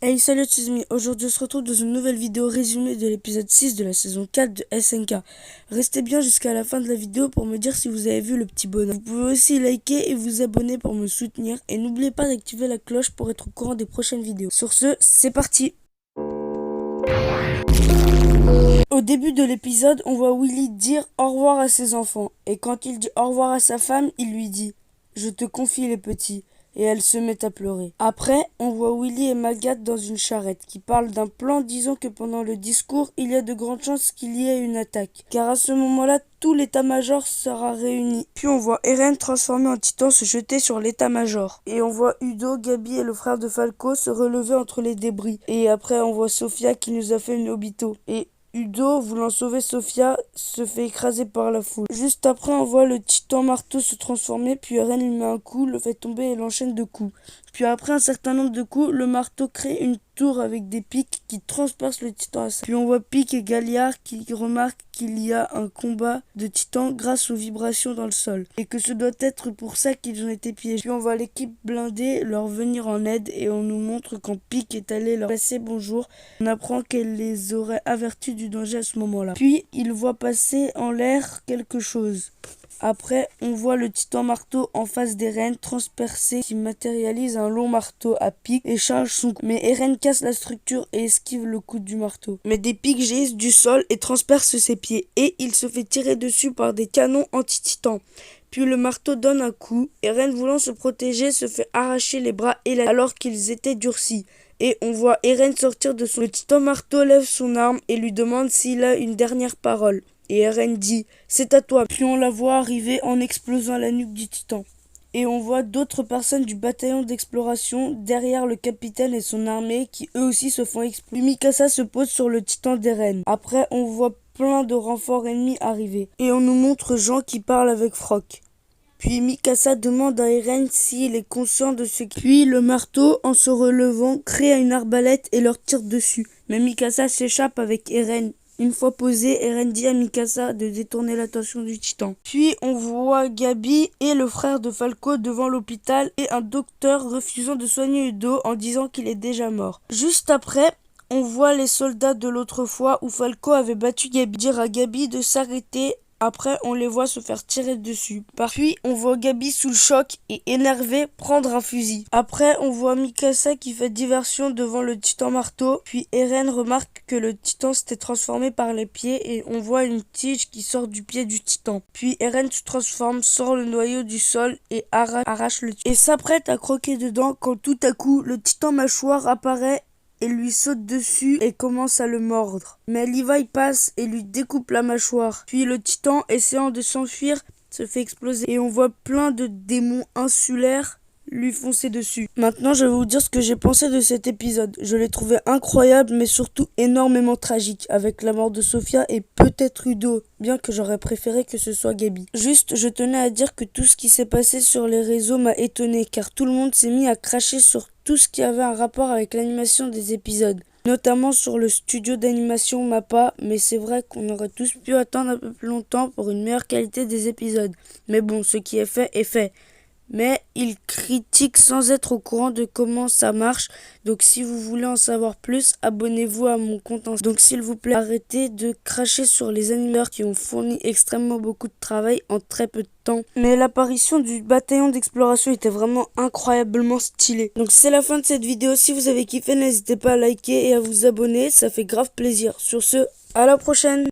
Hey salut Tsuzumi, aujourd'hui on se retrouve dans une nouvelle vidéo résumée de l'épisode 6 de la saison 4 de SNK. Restez bien jusqu'à la fin de la vidéo pour me dire si vous avez vu le petit bonhomme. Vous pouvez aussi liker et vous abonner pour me soutenir et n'oubliez pas d'activer la cloche pour être au courant des prochaines vidéos. Sur ce, c'est parti. Au début de l'épisode, on voit Willy dire au revoir à ses enfants et quand il dit au revoir à sa femme, il lui dit « Je te confie les petits ». Et elle se met à pleurer. Après, on voit Willy et Magat dans une charrette qui parle d'un plan disant que pendant le discours, il y a de grandes chances qu'il y ait une attaque. Car à ce moment-là, tout l'état-major sera réuni. Puis on voit Eren transformé en titan se jeter sur l'état-major. Et on voit Udo, Gabi et le frère de Falco se relever entre les débris. Et après, on voit Sofia qui nous a fait une obito. Et Udo, voulant sauver Sofia, se fait écraser par la foule. Juste après, on voit le titan marteau se transformer, puis Eren lui met un coup, le fait tomber et l'enchaîne de coups. Puis après un certain nombre de coups, le marteau crée une tour avec des pics qui transpercent le titan à ça. Puis on voit Pic et Galliard qui remarquent qu'il y a un combat de titans grâce aux vibrations dans le sol. Et que ce doit être pour ça qu'ils ont été piégés. Puis on voit l'équipe blindée leur venir en aide et on nous montre quand Pic est allé leur passer bonjour. On apprend qu'elle les aurait avertis du danger à ce moment-là. Puis il voit passer en l'air quelque chose. Après, on voit le titan marteau en face d'Eren transpercé qui matérialise un long marteau à pic et charge son coup. Mais Eren casse la structure et esquive le coup du marteau. Mais des pics jaillissent du sol et transpercent ses pieds et il se fait tirer dessus par des canons anti-titans. Puis le marteau donne un coup. Eren, voulant se protéger, se fait arracher les bras et la alors qu'ils étaient durcis. Et on voit Eren sortir de son... Le titan marteau lève son arme et lui demande s'il a une dernière parole. Et Eren dit « C'est à toi ». Puis on la voit arriver en explosant la nuque du titan. Et on voit d'autres personnes du bataillon d'exploration derrière le capitaine et son armée qui eux aussi se font exploser. Puis Mikasa se pose sur le titan d'Eren. Après on voit plein de renforts ennemis arriver. Et on nous montre Jean qui parle avec Froc. Puis Mikasa demande à Eren s'il est conscient de ce qu'il... Puis le marteau, en se relevant, crée une arbalète et leur tire dessus. Mais Mikasa s'échappe avec Eren. Une fois posé, Eren dit à Mikasa de détourner l'attention du titan. Puis on voit Gabi et le frère de Falco devant l'hôpital et un docteur refusant de soigner Udo en disant qu'il est déjà mort. Juste après, on voit les soldats de l'autre fois où Falco avait battu Gabi dire à Gabi de s'arrêter. Après, on les voit se faire tirer dessus. Puis, on voit Gabi sous le choc et énervé prendre un fusil. Après, on voit Mikasa qui fait diversion devant le titan marteau. Puis, Eren remarque que le titan s'était transformé par les pieds et on voit une tige qui sort du pied du titan. Puis, Eren se transforme, sort le noyau du sol et arrache le titan. Et s'apprête à croquer dedans quand tout à coup, le titan mâchoire apparaît et lui saute dessus et commence à le mordre. Mais Levi passe et lui découpe la mâchoire. Puis le titan, essayant de s'enfuir, se fait exploser. Et on voit plein de démons insulaires lui foncer dessus. Maintenant, je vais vous dire ce que j'ai pensé de cet épisode. Je l'ai trouvé incroyable, mais surtout énormément tragique, avec la mort de Sofia et peut-être Udo, bien que j'aurais préféré que ce soit Gabi. Juste, je tenais à dire que tout ce qui s'est passé sur les réseaux m'a étonné, car tout le monde s'est mis à cracher sur tout ce qui avait un rapport avec l'animation des épisodes. Notamment sur le studio d'animation MAPPA, mais c'est vrai qu'on aurait tous pu attendre un peu plus longtemps pour une meilleure qualité des épisodes. Mais bon, ce qui est fait est fait. Mais il critique sans être au courant de comment ça marche. Donc si vous voulez en savoir plus, abonnez-vous à mon compte Instagram. Donc s'il vous plaît, arrêtez de cracher sur les animateurs qui ont fourni extrêmement beaucoup de travail en très peu de temps. Mais l'apparition du bataillon d'exploration était vraiment incroyablement stylée. Donc c'est la fin de cette vidéo. Si vous avez kiffé, n'hésitez pas à liker et à vous abonner. Ça fait grave plaisir. Sur ce, à la prochaine.